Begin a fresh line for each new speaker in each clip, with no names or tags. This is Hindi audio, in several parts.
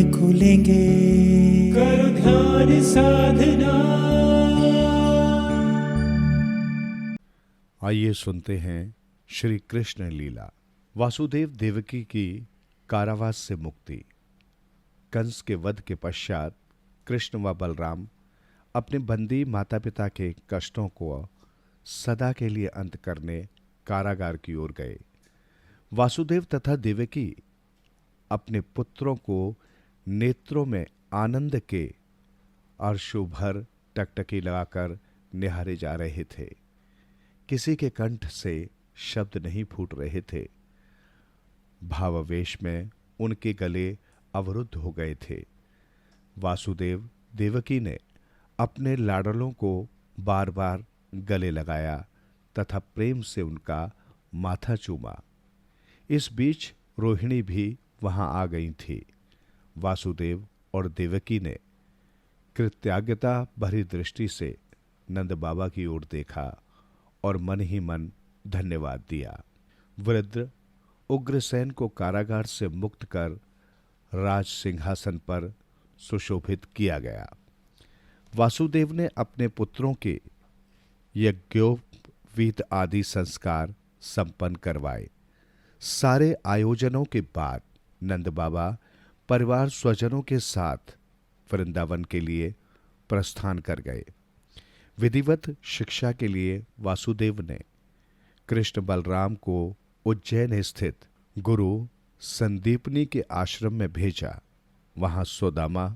नेत्र खुलेंगे, करो ध्यान साधना।
आइए सुनते हैं श्री कृष्ण लीला। वासुदेव देवकी की कारावास से मुक्ति। कंस के वध के पश्चात कृष्ण व बलराम अपने बंदी माता पिता के कष्टों को सदा के लिए अंत करने कारागार की ओर गए। वासुदेव तथा देवकी अपने पुत्रों को नेत्रों में आनंद के अर्शु भर टकटकी लगाकर निहारे जा रहे थे। किसी के कंठ से शब्द नहीं फूट रहे थे। भावावेश में उनके गले अवरुद्ध हो गए थे। वासुदेव देवकी ने अपने लाडलों को बार बार गले लगाया तथा प्रेम से उनका माथा चूमा। इस बीच रोहिणी भी वहां आ गई थी। वासुदेव और देवकी ने कृतज्ञता भरी दृष्टि से नंद बाबा की ओर देखा और मन ही मन धन्यवाद दिया। वृद्ध उग्रसेन को कारागार से मुक्त कर राज सिंहासन पर सुशोभित किया गया। वासुदेव ने अपने पुत्रों के यज्ञोपवीत आदि संस्कार संपन्न करवाए। सारे आयोजनों के बाद नंद बाबा परिवार स्वजनों के साथ वृंदावन के लिए प्रस्थान कर गए। विधिवत शिक्षा के लिए वासुदेव ने कृष्ण बलराम को उज्जैन स्थित गुरु संदीपनी के आश्रम में भेजा। वहां सुदामा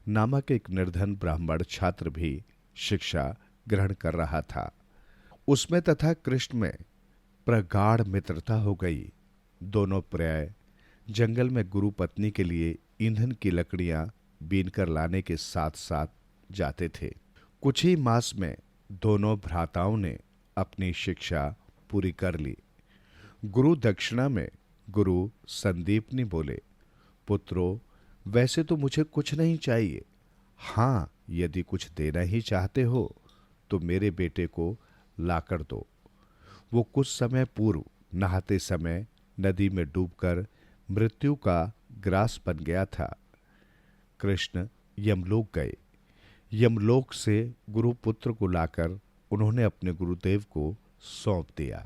नामक एक निर्धन ब्राह्मण छात्र भी शिक्षा ग्रहण कर रहा था। उसमें तथा कृष्ण में प्रगाढ़ मित्रता हो गई। दोनों प्राय जंगल में गुरु पत्नी के लिए ईंधन की लकड़ियां बीनकर लाने के साथ साथ जाते थे। कुछ ही मास में दोनों भ्राताओं ने अपनी शिक्षा पूरी कर ली। गुरु दक्षिणा में गुरु संदीपनी बोले, पुत्रों, वैसे तो मुझे कुछ नहीं चाहिए। हां, यदि कुछ देना ही चाहते हो तो मेरे बेटे को लाकर दो। वो कुछ समय पूर्व नहाते समय नदी में डूबकर मृत्यु का ग्रास बन गया था। कृष्ण यमलोक गए। यमलोक से गुरुपुत्र को लाकर उन्होंने अपने गुरुदेव को सौंप दिया।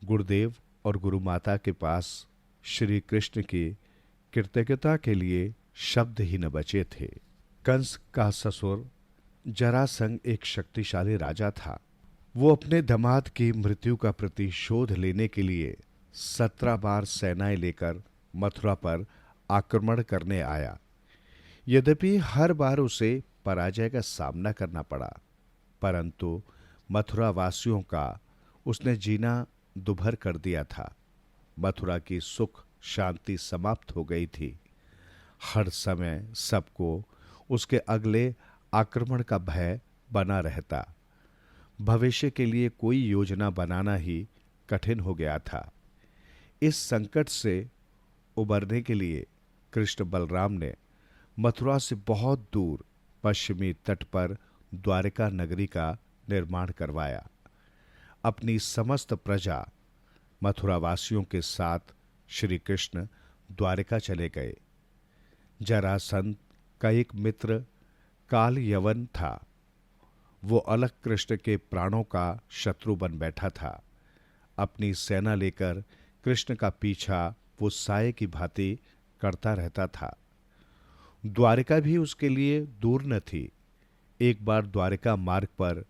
गुरुदेव और गुरुमाता के पास श्री कृष्ण की कृतज्ञता के लिए शब्द ही न बचे थे। कंस का ससुर जरासंध एक शक्तिशाली राजा था। वो अपने दामाद की मृत्यु का प्रतिशोध लेने के लिए 17 बार सेनाएं लेकर मथुरा पर आक्रमण करने आया। यद्यपि हर बार उसे पराजय का सामना करना पड़ा, परंतु मथुरा वासियों का उसने जीना दुभर कर दिया था। मथुरा की सुख शांति समाप्त हो गई थी। हर समय सबको उसके अगले आक्रमण का भय बना रहता। भविष्य के लिए कोई योजना बनाना ही कठिन हो गया था। इस संकट से उबरने के लिए कृष्ण बलराम ने मथुरा से बहुत दूर पश्चिमी तट पर द्वारिका नगरी का निर्माण करवाया। अपनी समस्त प्रजा मथुरावासियों के साथ श्री कृष्ण द्वारिका चले गए। जरासंध का एक मित्र काल यवन था। वो अलग कृष्ण के प्राणों का शत्रु बन बैठा था। अपनी सेना लेकर कृष्ण का पीछा वो साये की भांति करता रहता था। द्वारिका भी उसके लिए दूर न थी। एक बार द्वारिका मार्ग पर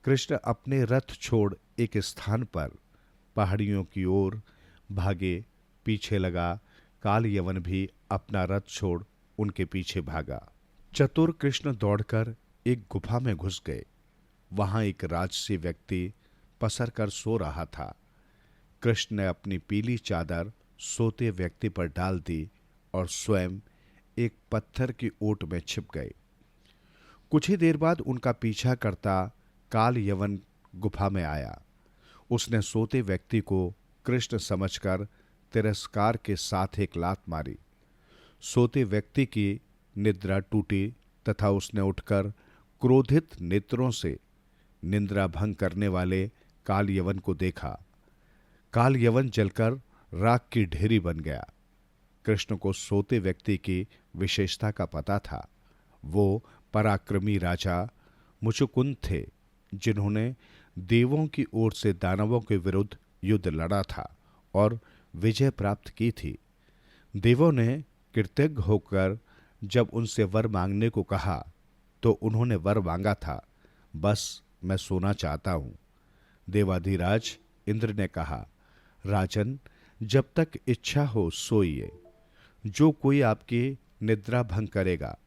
कृष्ण अपने रथ छोड़ एक स्थान पर पहाड़ियों की ओर भागे। पीछे लगा काल यवन भी अपना रथ छोड़ उनके पीछे भागा। चतुर कृष्ण दौड़कर एक गुफा में घुस गए। वहां एक राजसी व्यक्ति पसर कर सो रहा था। कृष्ण ने अपनी पीली चादर सोते व्यक्ति पर डाल दी और स्वयं एक पत्थर की ओट में छिप गए। कुछ ही देर बाद उनका पीछा करता काल यवन गुफा में आया। उसने सोते व्यक्ति को कृष्ण समझकर तिरस्कार के साथ एक लात मारी। सोते व्यक्ति की निद्रा टूटी तथा उसने उठकर क्रोधित नेत्रों से निंद्रा भंग करने वाले काल यवन को देखा। काल यवन जलकर राख की ढेरी बन गया। कृष्ण को सोते व्यक्ति की विशेषता का पता था। वो पराक्रमी राजा मुचुकुंद थे, जिन्होंने देवों की ओर से दानवों के विरुद्ध युद्ध लड़ा था और विजय प्राप्त की थी। देवों ने कृतज्ञ होकर जब उनसे वर मांगने को कहा तो उन्होंने वर मांगा था, बस मैं सोना चाहता हूं। देवाधिराज इंद्र ने कहा, राजन, जब तक इच्छा हो सोइए। जो कोई आपकी निद्रा भंग करेगा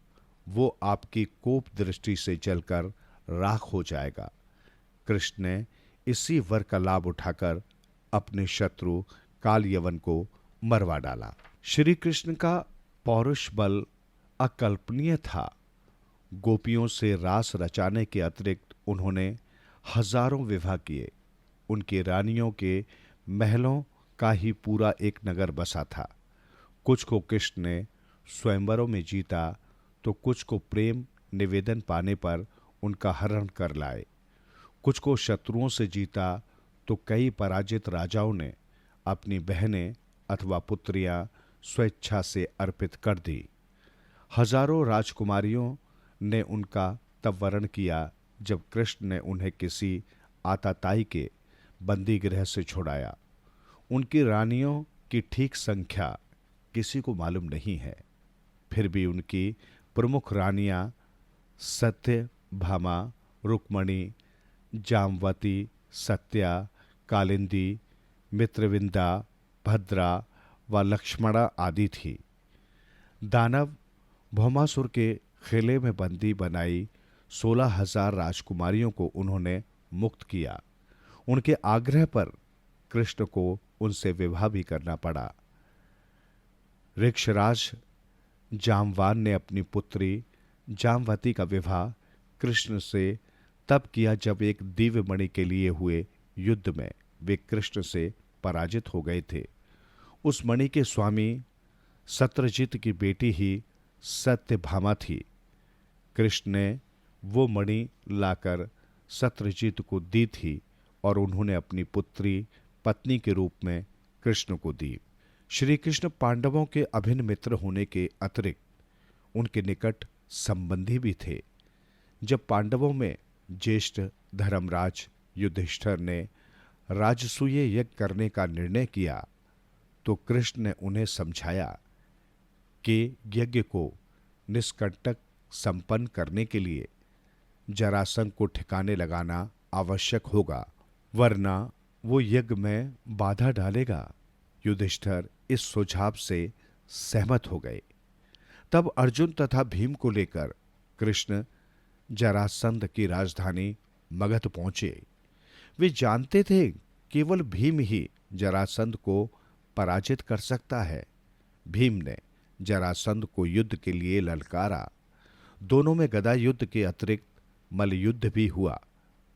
वो आपकी कोप दृष्टि से जलकर राख हो जाएगा। कृष्ण ने इसी वर का लाभ उठाकर अपने शत्रु काल यवन को मरवा डाला। श्री कृष्ण का पौरुष बल अकल्पनीय था। गोपियों से रास रचाने के अतिरिक्त उन्होंने हजारों विवाह किए। उनकी रानियों के महलों का ही पूरा एक नगर बसा था। कुछ को कृष्ण ने स्वयंवरों में जीता तो कुछ को प्रेम निवेदन पाने पर उनका हरण कर लाए। कुछ को शत्रुओं से जीता तो कई पराजित राजाओं ने अपनी बहनें अथवा पुत्रियां स्वेच्छा से अर्पित कर दी। हजारों राजकुमारियों ने उनका तब वरण किया जब कृष्ण ने उन्हें किसी आताताई के बंदी गृह से छुड़ाया। उनकी रानियों की ठीक संख्या किसी को मालूम नहीं है। फिर भी उनकी प्रमुख रानियां सत्यभामा, रुक्मणी, जामवती, सत्या, कालिंदी, मित्रविंदा, भद्रा व लक्ष्मणा आदि थी। दानव भौमासुर के किले में बंदी बनाई 16,000 राजकुमारियों को उन्होंने मुक्त किया। उनके आग्रह पर कृष्ण को उनसे विवाह भी करना पड़ा। ऋक्षराज जामवान ने अपनी पुत्री जामवती का विवाह कृष्ण से तब किया जब एक दिव्य मणि के लिए हुए युद्ध में वे कृष्ण से पराजित हो गए थे। उस मणि के स्वामी सत्रजीत की बेटी ही सत्यभामा थी। कृष्ण ने वो मणि लाकर सत्रजीत को दी थी और उन्होंने अपनी पुत्री पत्नी के रूप में कृष्ण को दी। श्री कृष्ण पांडवों के अभिन्न मित्र होने के अतिरिक्त उनके निकट संबंधी भी थे। जब पांडवों में ज्येष्ठ धर्मराज युधिष्ठिर ने राजसूय यज्ञ करने का निर्णय किया तो कृष्ण ने उन्हें समझाया कि यज्ञ को निष्कंटक संपन्न करने के लिए जरासंध को ठिकाने लगाना आवश्यक होगा, वरना वो यज्ञ में बाधा डालेगा। युधिष्ठिर इस सुझाव से सहमत हो गए। तब अर्जुन तथा भीम को लेकर कृष्ण जरासंध की राजधानी मगध पहुंचे। वे जानते थे केवल भीम ही जरासंध को पराजित कर सकता है। भीम ने जरासंध को युद्ध के लिए ललकारा। दोनों में गदा युद्ध के अतिरिक्त मल्ल युद्ध भी हुआ,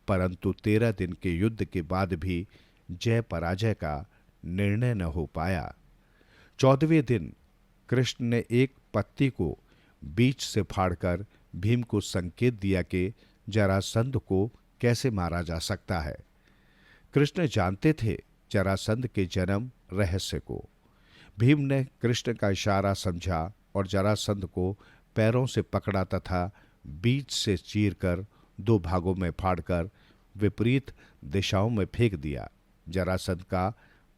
परंतु 13 दिन के युद्ध के बाद भी जय पराजय का निर्णय न हो पाया। 14वें दिन कृष्ण ने एक पत्ती को बीच से फाड़कर भीम को संकेत दिया कि जरासंध को कैसे मारा जा सकता है। कृष्ण जानते थे जरासंध के जन्म रहस्य को। भीम ने कृष्ण का इशारा समझा और जरासंध को पैरों से पकड़ा तथा बीच से चीरकर 2 भागों में फाड़कर विपरीत दिशाओं में फेंक दिया। जरासंध का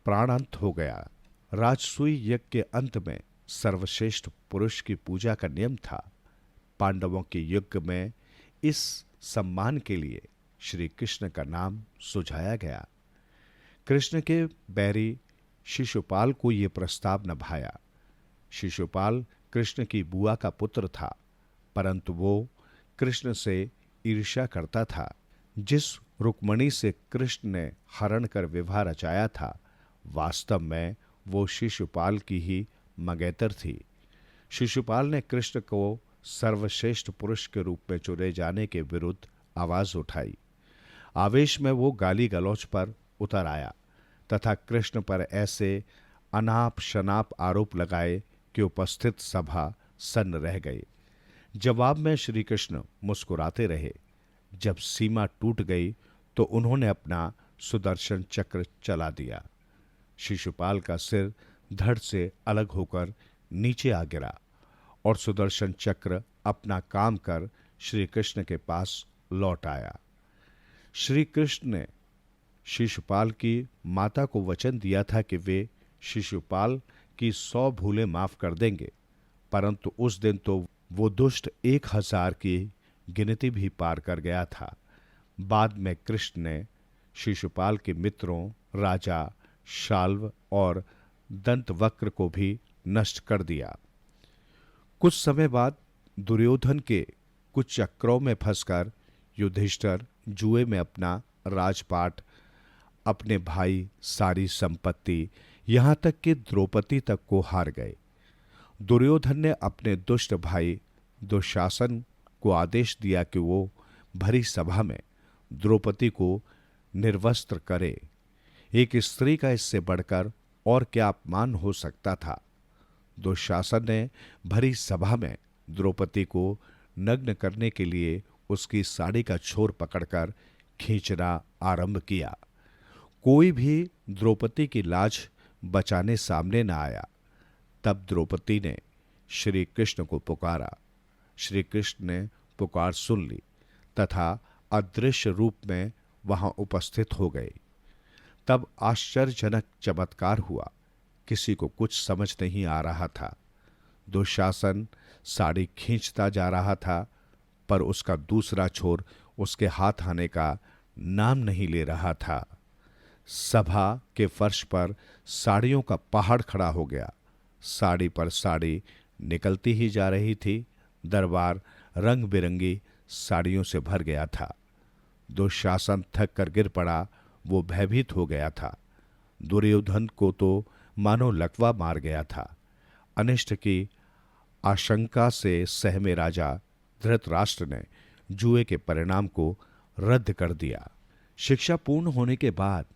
प्राणांत हो गया। राजसूय यज्ञ के अंत में सर्वश्रेष्ठ पुरुष की पूजा का नियम था। पांडवों के यज्ञ में इस सम्मान के लिए श्री कृष्ण का नाम सुझाया गया। कृष्ण के बैरी शिशुपाल को ये प्रस्ताव न भाया। शिशुपाल कृष्ण की बुआ का पुत्र था, परंतु वो कृष्ण से ईर्ष्या करता था। जिस रुक्मणी से कृष्ण ने हरण कर विवाह रचाया था, वास्तव में वो शिशुपाल की ही मंगेतर थी। शिशुपाल ने कृष्ण को सर्वश्रेष्ठ पुरुष के रूप में चुने जाने के विरुद्ध आवाज उठाई। आवेश में वो गाली गलौज पर उतर आया तथा कृष्ण पर ऐसे अनाप शनाप आरोप लगाए कि उपस्थित सभा सन्न रह गई। जवाब में श्री कृष्ण मुस्कुराते रहे। जब सीमा टूट गई तो उन्होंने अपना सुदर्शन चक्र चला दिया। शिशुपाल का सिर धड़ से अलग होकर नीचे आ गिरा और सुदर्शन चक्र अपना काम कर श्री कृष्ण के पास लौट आया। श्री कृष्ण ने शिशुपाल की माता को वचन दिया था कि वे शिशुपाल की 100 भूलें माफ कर देंगे, परंतु उस दिन तो वो दुष्ट 1000 की गिनती भी पार कर गया था। बाद में कृष्ण ने शिशुपाल के मित्रों राजा शाल्व और दंतवक्र को भी नष्ट कर दिया। कुछ समय बाद दुर्योधन के कुछ चक्रों में फंसकर युधिष्ठिर जुए में अपना राजपाट, अपने भाई, सारी संपत्ति, यहां तक कि द्रौपदी तक को हार गए। दुर्योधन ने अपने दुष्ट भाई दुशासन को आदेश दिया कि वो भरी सभा में द्रौपदी को निर्वस्त्र करे। एक स्त्री का इससे बढ़कर और क्या अपमान हो सकता था। दुशासन ने भरी सभा में द्रौपदी को नग्न करने के लिए उसकी साड़ी का छोर पकड़कर खींचना आरंभ किया। कोई भी द्रौपदी की लाज बचाने सामने न आया। तब द्रौपदी ने श्री कृष्ण को पुकारा। श्री कृष्ण ने पुकार सुन ली तथा अदृश्य रूप में वहां उपस्थित हो गए। तब आश्चर्यजनक चमत्कार हुआ। किसी को कुछ समझ नहीं आ रहा था। दुशासन साड़ी खींचता जा रहा था, पर उसका दूसरा छोर उसके हाथ आने का नाम नहीं ले रहा था। सभा के फर्श पर साड़ियों का पहाड़ खड़ा हो गया। साड़ी पर साड़ी निकलती ही जा रही थी। दरबार रंग बिरंगी साड़ियों से भर गया था। दुशासन थक कर गिर पड़ा। वो भयभीत हो गया था। दुर्योधन को तो मानो लकवा मार गया था। अनिष्ट की आशंका से सहमे राजा धृतराष्ट्र ने जुए के परिणाम को रद्द कर दिया। शिक्षा पूर्ण होने के बाद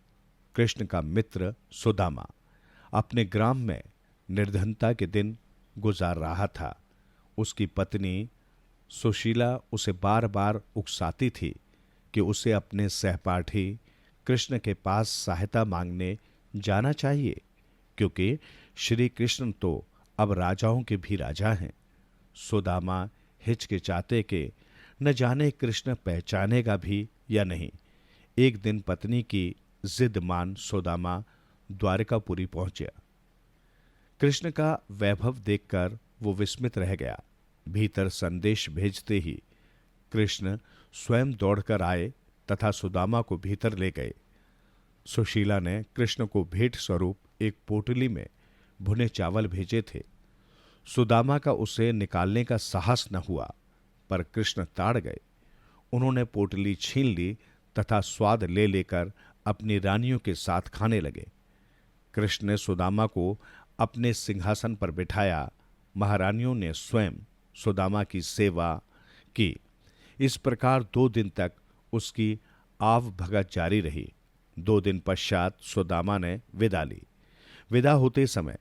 कृष्ण का मित्र सुदामा अपने ग्राम में निर्धनता के दिन गुजार रहा था। उसकी पत्नी सुशीला उसे बार बार उकसाती थी कि उसे अपने सहपाठी कृष्ण के पास सहायता मांगने जाना चाहिए, क्योंकि श्री कृष्ण तो अब राजाओं के भी राजा हैं। सुदामा हिचकिचाते के न जाने कृष्ण पहचानेगा भी या नहीं। एक दिन पत्नी की जिद मान सुदामा द्वारिकापुरी पहुंचा। कृष्ण का वैभव देखकर वो विस्मित रह गया। भीतर संदेश भेजते ही कृष्ण स्वयं दौड़कर आए तथा सुदामा को भीतर ले गए। सुशीला ने कृष्ण को भेंट स्वरूप एक पोटली में भुने चावल भेजे थे। सुदामा का उसे निकालने का साहस न हुआ, पर कृष्ण ताड़ गए। उन्होंने पोटली छीन ली तथा स्वाद ले लेकर अपनी रानियों के साथ खाने लगे। कृष्ण ने सुदामा को अपने सिंहासन पर बिठाया। महारानियों ने स्वयं सुदामा की सेवा की। इस प्रकार 2 दिन तक उसकी आव भगत जारी रही। 2 दिन पश्चात सुदामा ने विदा ली। विदा होते समय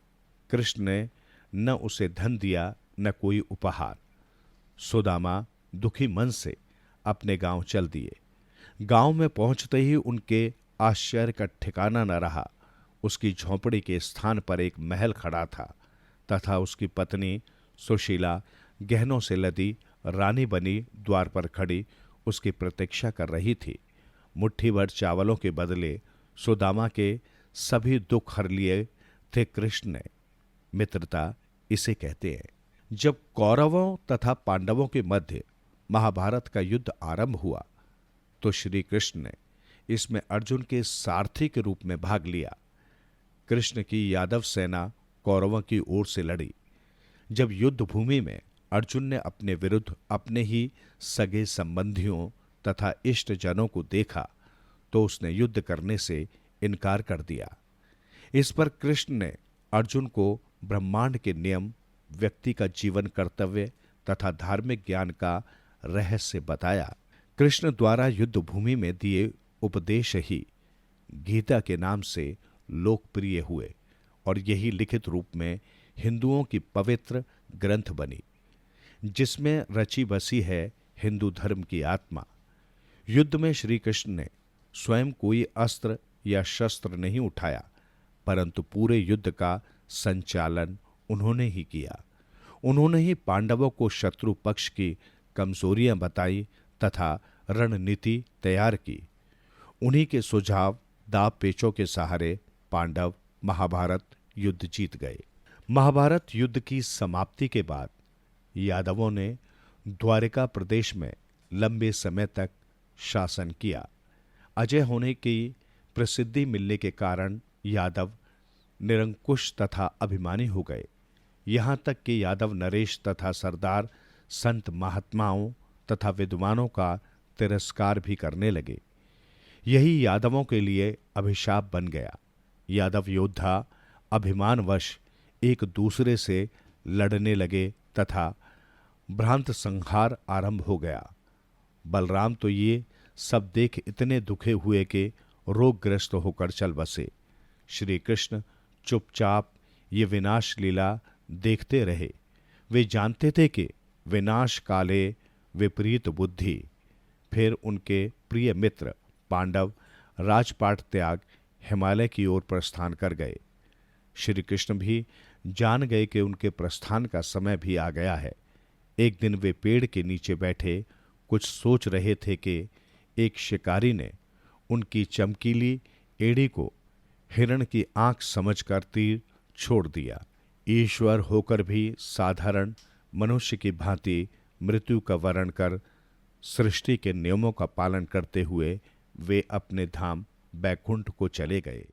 कृष्ण ने न उसे धन दिया न कोई उपहार। सुदामा दुखी मन से अपने गांव चल दिए। गांव में पहुंचते ही उनके आश्चर्य का ठिकाना न रहा। उसकी झोंपड़ी के स्थान पर एक महल खड़ा था तथा उसकी पत्नी सुशीला गहनों से लदी रानी बनी द्वार पर खड़ी उसकी प्रतीक्षा कर रही थी। मुट्ठी भर चावलों के बदले सुदामा के सभी दुख हर लिए थे कृष्ण ने। मित्रता इसे कहते हैं। जब कौरवों तथा पांडवों के मध्य महाभारत का युद्ध आरंभ हुआ तो श्री कृष्ण ने इसमें अर्जुन के सारथी के रूप में भाग लिया। कृष्ण की यादव सेना कौरवों की ओर से लड़ी। जब युद्ध भूमि में अर्जुन ने अपने विरुद्ध अपने ही सगे संबंधियों तथा इष्ट जनों को देखा तो उसने युद्ध करने से इनकार कर दिया। इस पर कृष्ण ने अर्जुन को ब्रह्मांड के नियम, व्यक्ति का जीवन कर्तव्य तथा धार्मिक ज्ञान का रहस्य बताया। कृष्ण द्वारा युद्ध भूमि में दिए उपदेश ही गीता के नाम से लोकप्रिय हुए और यही लिखित रूप में हिंदुओं की पवित्र ग्रंथ बनी, जिसमें रची बसी है हिंदू धर्म की आत्मा। युद्ध में श्री कृष्ण ने स्वयं कोई अस्त्र या शस्त्र नहीं उठाया, परंतु पूरे युद्ध का संचालन उन्होंने ही किया। उन्होंने ही पांडवों को शत्रु पक्ष की कमजोरियां बताई तथा रणनीति तैयार की। उन्हीं के सुझाव दाव पेचों के सहारे पांडव महाभारत युद्ध जीत गए। महाभारत युद्ध की समाप्ति के बाद यादवों ने द्वारिका प्रदेश में लंबे समय तक शासन किया। अजय होने की प्रसिद्धि मिलने के कारण यादव निरंकुश तथा अभिमानी हो गए। यहां तक कि यादव नरेश तथा सरदार संत महात्माओं तथा विद्वानों का तिरस्कार भी करने लगे। यही यादवों के लिए अभिशाप बन गया। यादव योद्धा अभिमानवश एक दूसरे से लड़ने लगे तथा भ्रांत संहार आरंभ हो गया। बलराम तो ये सब देख इतने दुखे हुए कि रोगग्रस्त होकर चल बसे। श्री कृष्ण चुपचाप ये विनाश लीला देखते रहे। वे जानते थे कि विनाश काले विपरीत बुद्धि। फिर उनके प्रिय मित्र पांडव राजपाट त्याग हिमालय की ओर प्रस्थान कर गए। श्री कृष्ण भी जान गए कि उनके प्रस्थान का समय भी आ गया है। एक दिन वे पेड़ के नीचे बैठे कुछ सोच रहे थे कि एक शिकारी ने उनकी चमकीली एड़ी को हिरण की आंख समझकर तीर छोड़ दिया। ईश्वर होकर भी साधारण मनुष्य की भांति मृत्यु का वरण कर सृष्टि के नियमों का पालन करते हुए वे अपने धाम बैकुंठ को चले गए।